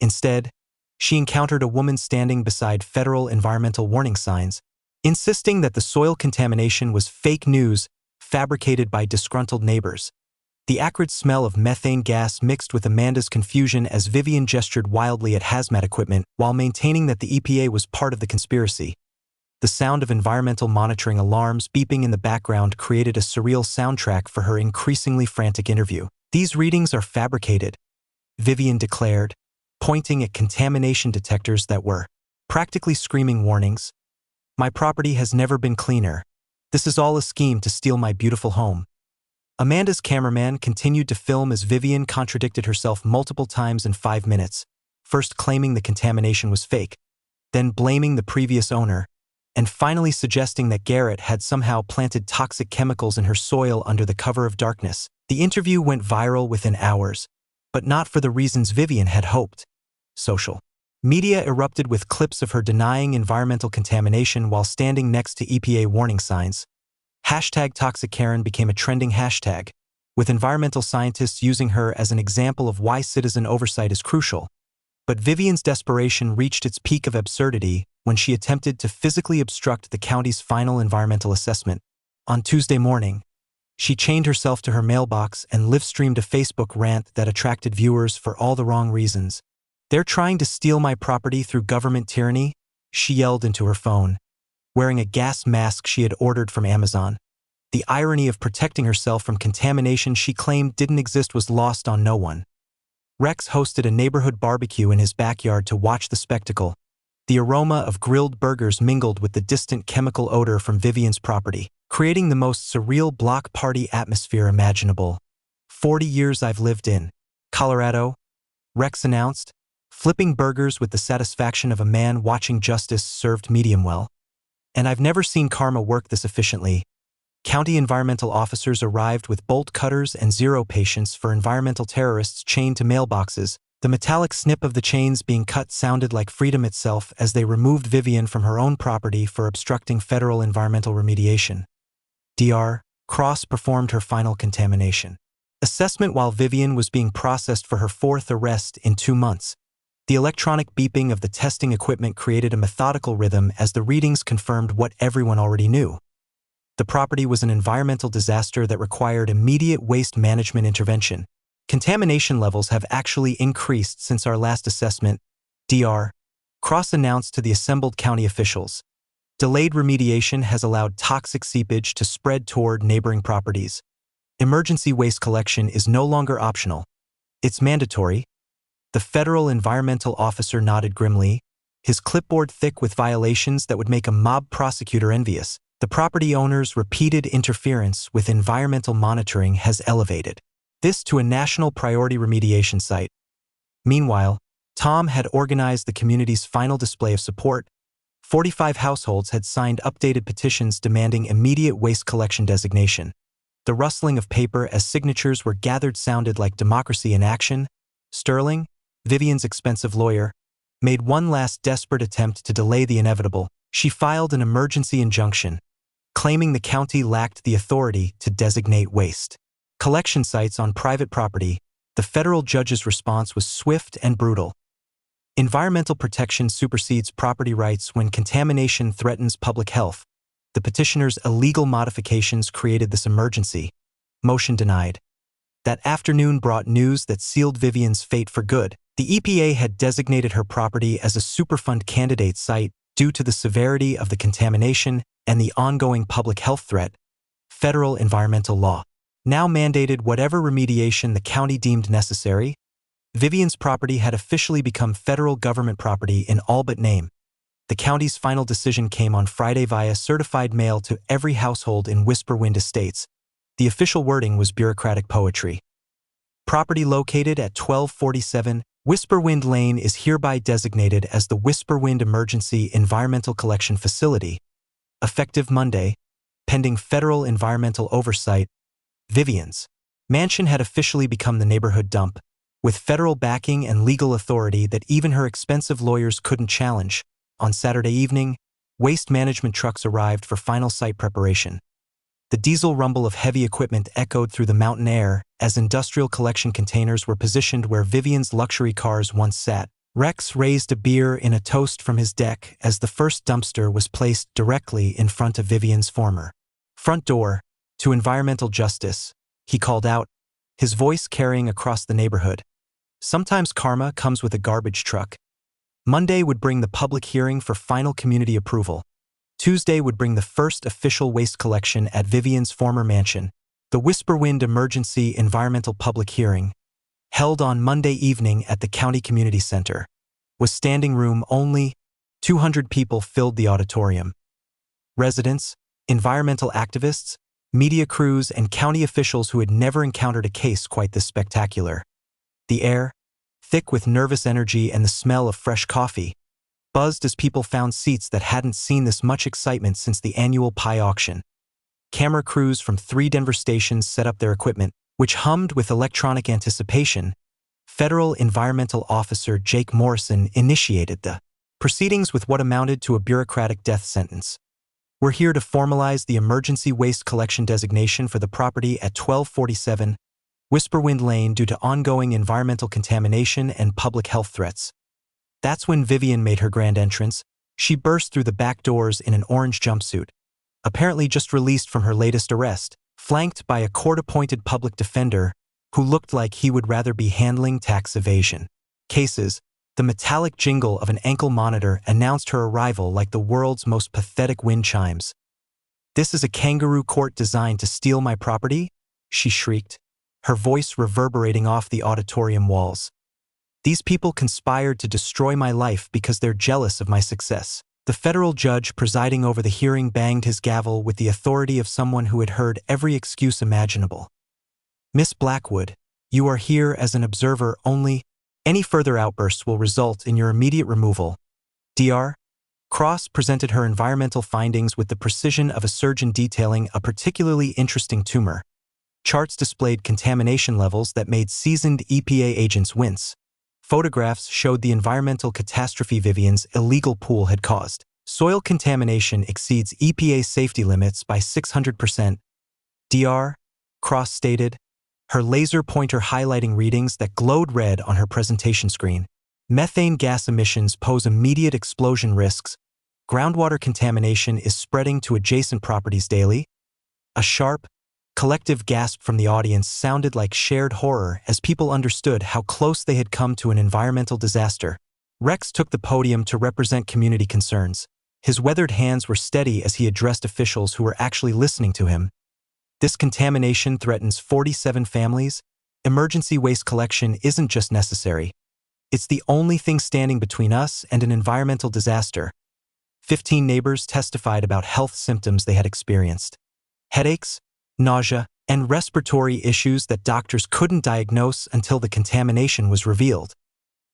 Instead, she encountered a woman standing beside federal environmental warning signs, insisting that the soil contamination was fake news fabricated by disgruntled neighbors. The acrid smell of methane gas mixed with Amanda's confusion as Vivian gestured wildly at hazmat equipment while maintaining that the EPA was part of the conspiracy. The sound of environmental monitoring alarms beeping in the background created a surreal soundtrack for her increasingly frantic interview. "These readings are fabricated," Vivian declared, pointing at contamination detectors that were practically screaming warnings. "My property has never been cleaner. This is all a scheme to steal my beautiful home." Amanda's cameraman continued to film as Vivian contradicted herself multiple times in 5 minutes, first claiming the contamination was fake, then blaming the previous owner. and finally suggesting that Garrett had somehow planted toxic chemicals in her soil under the cover of darkness. The interview went viral within hours, but not for the reasons Vivian had hoped. Social media erupted with clips of her denying environmental contamination while standing next to EPA warning signs. #ToxicKaren became a trending hashtag, with environmental scientists using her as an example of why citizen oversight is crucial. But Vivian's desperation reached its peak of absurdity when she attempted to physically obstruct the county's final environmental assessment. On Tuesday morning, she chained herself to her mailbox and live-streamed a Facebook rant that attracted viewers for all the wrong reasons. "They're trying to steal my property through government tyranny," she yelled into her phone, wearing a gas mask she had ordered from Amazon. The irony of protecting herself from contamination she claimed didn't exist was lost on no one. Rex hosted a neighborhood barbecue in his backyard to watch the spectacle. The aroma of grilled burgers mingled with the distant chemical odor from Vivian's property, creating the most surreal block party atmosphere imaginable. 40 years I've lived in Colorado, Rex announced, flipping burgers with the satisfaction of a man watching justice served medium well. And I've never seen karma work this efficiently. County environmental officers arrived with bolt cutters and zero patience for environmental terrorists chained to mailboxes. The metallic snip of the chains being cut sounded like freedom itself as they removed Vivian from her own property for obstructing federal environmental remediation. Dr. Cross performed her final contamination assessment while Vivian was being processed for her 4th arrest in 2 months. The electronic beeping of the testing equipment created a methodical rhythm as the readings confirmed what everyone already knew. The property was an environmental disaster that required immediate waste management intervention. Contamination levels have actually increased since our last assessment, Dr. Cross announced to the assembled county officials. Delayed remediation has allowed toxic seepage to spread toward neighboring properties. Emergency waste collection is no longer optional. It's mandatory. The federal environmental officer nodded grimly, his clipboard thick with violations that would make a mob prosecutor envious. The property owner's repeated interference with environmental monitoring has elevated this to a national priority remediation site. Meanwhile, Tom had organized the community's final display of support. 45 households had signed updated petitions demanding immediate waste collection designation. The rustling of paper as signatures were gathered sounded like democracy in action. Sterling, Vivian's expensive lawyer, made one last desperate attempt to delay the inevitable. She filed an emergency injunction, claiming the county lacked the authority to designate waste collection sites on private property. The federal judge's response was swift and brutal. Environmental protection supersedes property rights when contamination threatens public health. The petitioner's illegal modifications created this emergency. Motion denied. That afternoon brought news that sealed Vivian's fate for good. The EPA had designated her property as a Superfund candidate site due to the severity of the contamination and the ongoing public health threat. Federal environmental law now mandated whatever remediation the county deemed necessary. Vivian's property had officially become federal government property in all but name. The county's final decision came on Friday via certified mail to every household in Whisperwind Estates. The official wording was bureaucratic poetry. Property located at 1247 Whisperwind Lane is hereby designated as the Whisperwind Emergency Environmental Collection Facility. Effective Monday, pending federal environmental oversight, Vivian's mansion had officially become the neighborhood dump, with federal backing and legal authority that even her expensive lawyers couldn't challenge. On Saturday evening, waste management trucks arrived for final site preparation. The diesel rumble of heavy equipment echoed through the mountain air as industrial collection containers were positioned where Vivian's luxury cars once sat. Rex raised a beer in a toast from his deck as the first dumpster was placed directly in front of Vivian's former front door. "To environmental justice," he called out, his voice carrying across the neighborhood. Sometimes karma comes with a garbage truck. Monday would bring the public hearing for final community approval. Tuesday would bring the first official waste collection at Vivian's former mansion. The Whisperwind Emergency Environmental Public Hearing, held on Monday evening at the County Community Center, was standing room only. 200 people filled the auditorium. Residents, environmental activists, media crews, and county officials who had never encountered a case quite this spectacular. The air, thick with nervous energy and the smell of fresh coffee, buzzed as people found seats that hadn't seen this much excitement since the annual pie auction. Camera crews from 3 Denver stations set up their equipment, which hummed with electronic anticipation. Federal Environmental Officer Jake Morrison initiated the proceedings with what amounted to a bureaucratic death sentence. We're here to formalize the emergency waste collection designation for the property at 1247 Whisperwind Lane due to ongoing environmental contamination and public health threats. That's when Vivian made her grand entrance. She burst through the back doors in an orange jumpsuit, apparently just released from her latest arrest, flanked by a court-appointed public defender who looked like he would rather be handling tax evasion cases. The metallic jingle of an ankle monitor announced her arrival like the world's most pathetic wind chimes. "This is a kangaroo court designed to steal my property?" she shrieked, her voice reverberating off the auditorium walls. "These people conspired to destroy my life because they're jealous of my success." The federal judge presiding over the hearing banged his gavel with the authority of someone who had heard every excuse imaginable. "Miss Blackwood, you are here as an observer only. Any further outbursts will result in your immediate removal." Dr. Cross presented her environmental findings with the precision of a surgeon detailing a particularly interesting tumor. Charts displayed contamination levels that made seasoned EPA agents wince. Photographs showed the environmental catastrophe Vivian's illegal pool had caused. Soil contamination exceeds EPA safety limits by 600%. Dr. Cross stated, her laser pointer highlighting readings that glowed red on her presentation screen. Methane gas emissions pose immediate explosion risks. Groundwater contamination is spreading to adjacent properties daily. A sharp, collective gasp from the audience sounded like shared horror as people understood how close they had come to an environmental disaster. Rex took the podium to represent community concerns. His weathered hands were steady as he addressed officials who were actually listening to him. "This contamination threatens 47 families. Emergency waste collection isn't just necessary. It's the only thing standing between us and an environmental disaster." 15 neighbors testified about health symptoms they had experienced. Headaches, nausea, and respiratory issues that doctors couldn't diagnose until the contamination was revealed.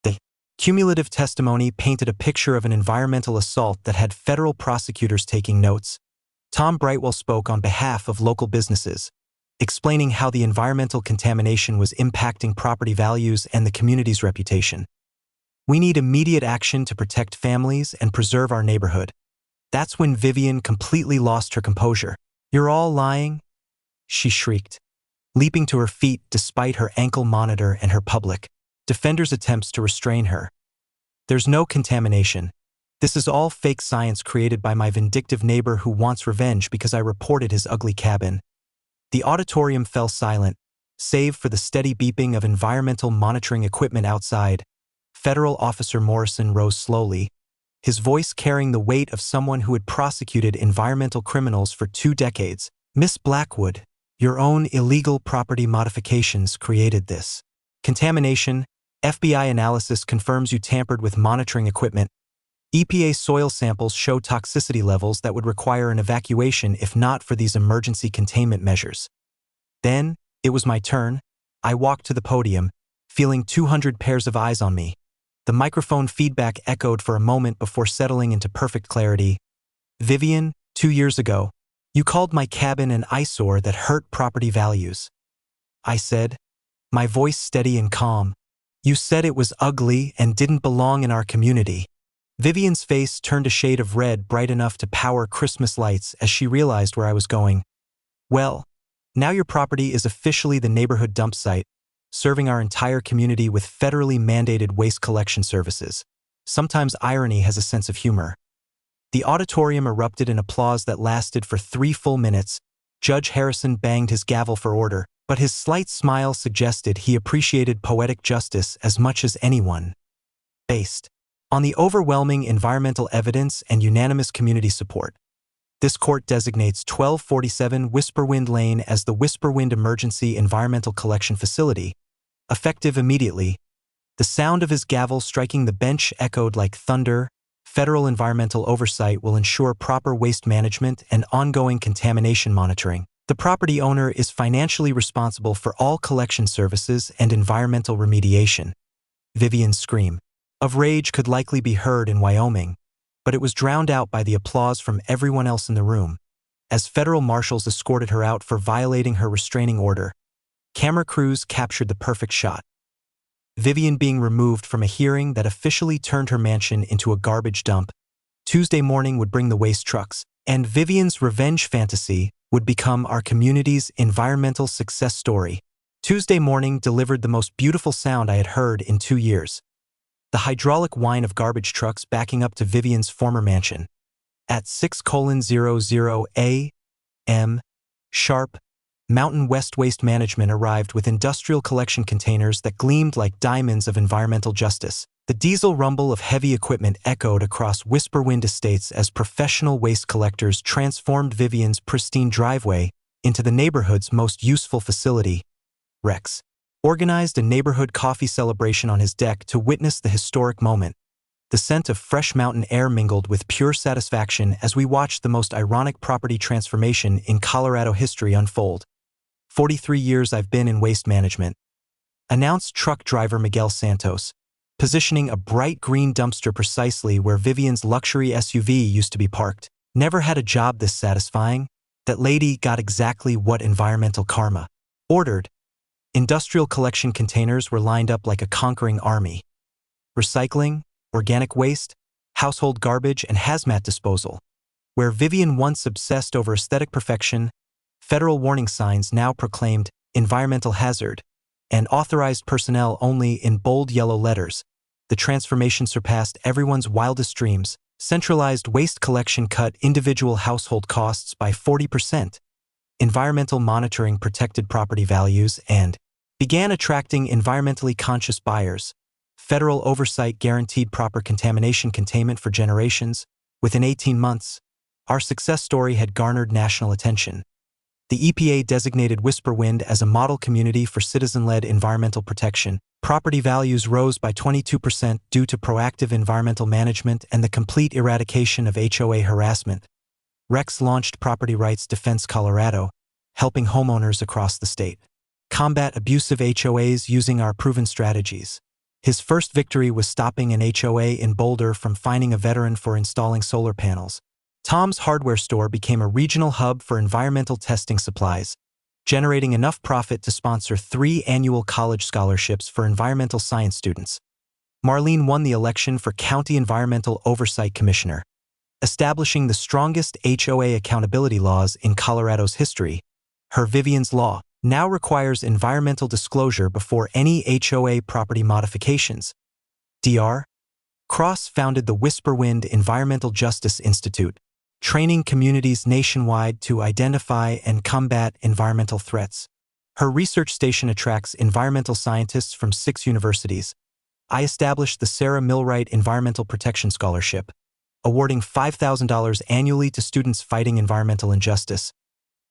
The cumulative testimony painted a picture of an environmental assault that had federal prosecutors taking notes. Tom Brightwell spoke on behalf of local businesses, explaining how the environmental contamination was impacting property values and the community's reputation. "We need immediate action to protect families and preserve our neighborhood." That's when Vivian completely lost her composure. "You're all lying?" she shrieked, leaping to her feet despite her ankle monitor and her public defender's attempts to restrain her. "There's no contamination. This is all fake science created by my vindictive neighbor who wants revenge because I reported his ugly cabin." The auditorium fell silent, save for the steady beeping of environmental monitoring equipment outside. Federal Officer Morrison rose slowly, his voice carrying the weight of someone who had prosecuted environmental criminals for 2 decades. "Miss Blackwood, your own illegal property modifications created this contamination. FBI analysis confirms you tampered with monitoring equipment. EPA soil samples show toxicity levels that would require an evacuation if not for these emergency containment measures." Then, it was my turn. I walked to the podium, feeling 200 pairs of eyes on me. The microphone feedback echoed for a moment before settling into perfect clarity. "Vivian, 2 years ago, you called my cabin an eyesore that hurt property values," I said, my voice steady and calm. "You said it was ugly and didn't belong in our community." Vivian's face turned a shade of red bright enough to power Christmas lights as she realized where I was going. "Well, now your property is officially the neighborhood dump site, serving our entire community with federally mandated waste collection services." Sometimes irony has a sense of humor. The auditorium erupted in applause that lasted for 3 full minutes. Judge Harrison banged his gavel for order, but his slight smile suggested he appreciated poetic justice as much as anyone. Based on the overwhelming environmental evidence and unanimous community support, this court designates 1247 Whisperwind Lane as the Whisperwind Emergency Environmental Collection Facility, effective immediately. The sound of his gavel striking the bench echoed like thunder. Federal environmental oversight will ensure proper waste management and ongoing contamination monitoring. The property owner is financially responsible for all collection services and environmental remediation. Vivian's scream of rage could likely be heard in Wyoming, but it was drowned out by the applause from everyone else in the room, as federal marshals escorted her out for violating her restraining order. Camera crews captured the perfect shot. Vivian being removed from a hearing that officially turned her mansion into a garbage dump. Tuesday morning would bring the waste trucks, and Vivian's revenge fantasy would become our community's environmental success story. Tuesday morning delivered the most beautiful sound I had heard in 2 years. The hydraulic whine of garbage trucks backing up to Vivian's former mansion. At 6:00 a.m. sharp, Mountain West Waste Management arrived with industrial collection containers that gleamed like diamonds of environmental justice. The diesel rumble of heavy equipment echoed across Whisperwind Estates as professional waste collectors transformed Vivian's pristine driveway into the neighborhood's most useful facility. Rex organized a neighborhood coffee celebration on his deck to witness the historic moment. The scent of fresh mountain air mingled with pure satisfaction as we watched the most ironic property transformation in Colorado history unfold. 43 years I've been in waste management, announced truck driver Miguel Santos, positioning a bright green dumpster precisely where Vivian's luxury SUV used to be parked. Never had a job this satisfying. That lady got exactly what environmental karma ordered. Industrial collection containers were lined up like a conquering army. Recycling, organic waste, household garbage, and hazmat disposal. Where Vivian once obsessed over aesthetic perfection, federal warning signs now proclaimed environmental hazard and authorized personnel only in bold yellow letters. The transformation surpassed everyone's wildest dreams. Centralized waste collection cut individual household costs by 40%. Environmental monitoring protected property values and began attracting environmentally conscious buyers. Federal oversight guaranteed proper contamination containment for generations. Within 18 months, our success story had garnered national attention. The EPA designated Whisperwind as a model community for citizen-led environmental protection. Property values rose by 22% due to proactive environmental management and the complete eradication of HOA harassment. Rex launched Property Rights Defense Colorado, helping homeowners across the state combat abusive HOAs using our proven strategies. His first victory was stopping an HOA in Boulder from fining a veteran for installing solar panels. Tom's Hardware Store became a regional hub for environmental testing supplies, generating enough profit to sponsor 3 annual college scholarships for environmental science students. Marlene won the election for County Environmental Oversight Commissioner, establishing the strongest HOA accountability laws in Colorado's history. Her Vivian's Law now requires environmental disclosure before any HOA property modifications. Dr. Cross founded the Whisperwind Environmental Justice Institute, training communities nationwide to identify and combat environmental threats. Her research station attracts environmental scientists from 6 universities. I established the Sarah Millwright Environmental Protection Scholarship, awarding $5,000 annually to students fighting environmental injustice.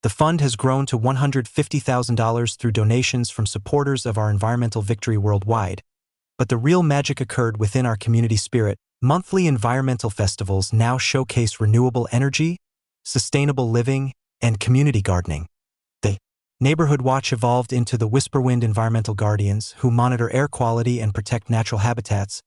The fund has grown to $150,000 through donations from supporters of our environmental victory worldwide. But the real magic occurred within our community spirit. Monthly environmental festivals now showcase renewable energy, sustainable living, and community gardening. The Neighborhood Watch evolved into the Whisperwind Environmental Guardians, who monitor air quality and protect natural habitats.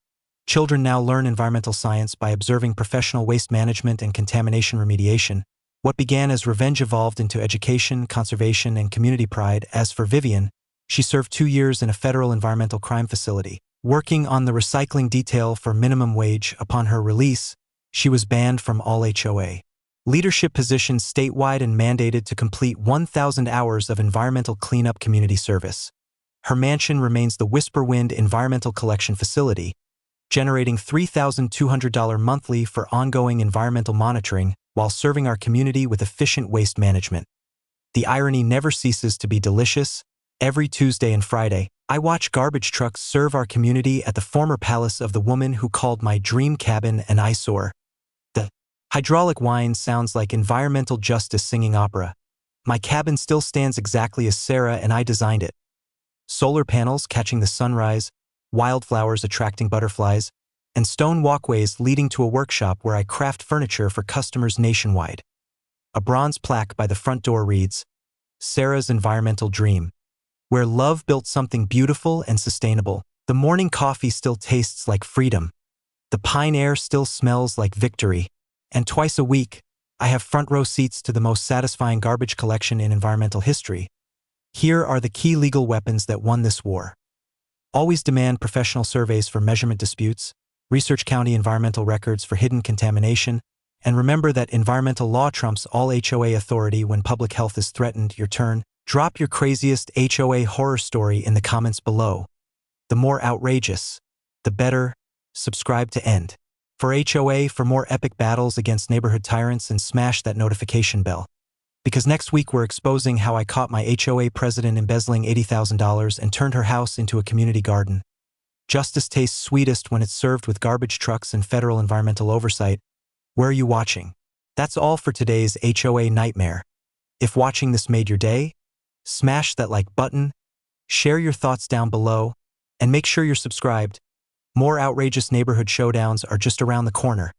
Children now learn environmental science by observing professional waste management and contamination remediation. What began as revenge evolved into education, conservation, and community pride. As for Vivian, she served 2 years in a federal environmental crime facility, working on the recycling detail for minimum wage. Upon her release, she was banned from all HOA leadership positions statewide and mandated to complete 1,000 hours of environmental cleanup community service. Her mansion remains the Whisperwind Environmental Collection Facility, generating $3,200 monthly for ongoing environmental monitoring while serving our community with efficient waste management. The irony never ceases to be delicious. Every Tuesday and Friday, I watch garbage trucks serve our community at the former palace of the woman who called my dream cabin an eyesore. The hydraulic whine sounds like environmental justice singing opera. My cabin still stands exactly as Sarah and I designed it. Solar panels catching the sunrise, wildflowers attracting butterflies, and stone walkways leading to a workshop where I craft furniture for customers nationwide. A bronze plaque by the front door reads, Sarah's Environmental Dream, where love built something beautiful and sustainable. The morning coffee still tastes like freedom. The pine air still smells like victory. And twice a week, I have front row seats to the most satisfying garbage collection in environmental history. Here are the key legal weapons that won this war. Always demand professional surveys for measurement disputes, research county environmental records for hidden contamination, and remember that environmental law trumps all HOA authority when public health is threatened. Your turn. Drop your craziest HOA horror story in the comments below. The more outrageous, the better. Subscribe to End for HOA for more epic battles against neighborhood tyrants, and smash that notification bell. Because next week we're exposing how I caught my HOA president embezzling $80,000 and turned her house into a community garden. Justice tastes sweetest when it's served with garbage trucks and federal environmental oversight. Where are you watching? That's all for today's HOA nightmare. If watching this made your day, smash that like button, share your thoughts down below, and make sure you're subscribed. More outrageous neighborhood showdowns are just around the corner.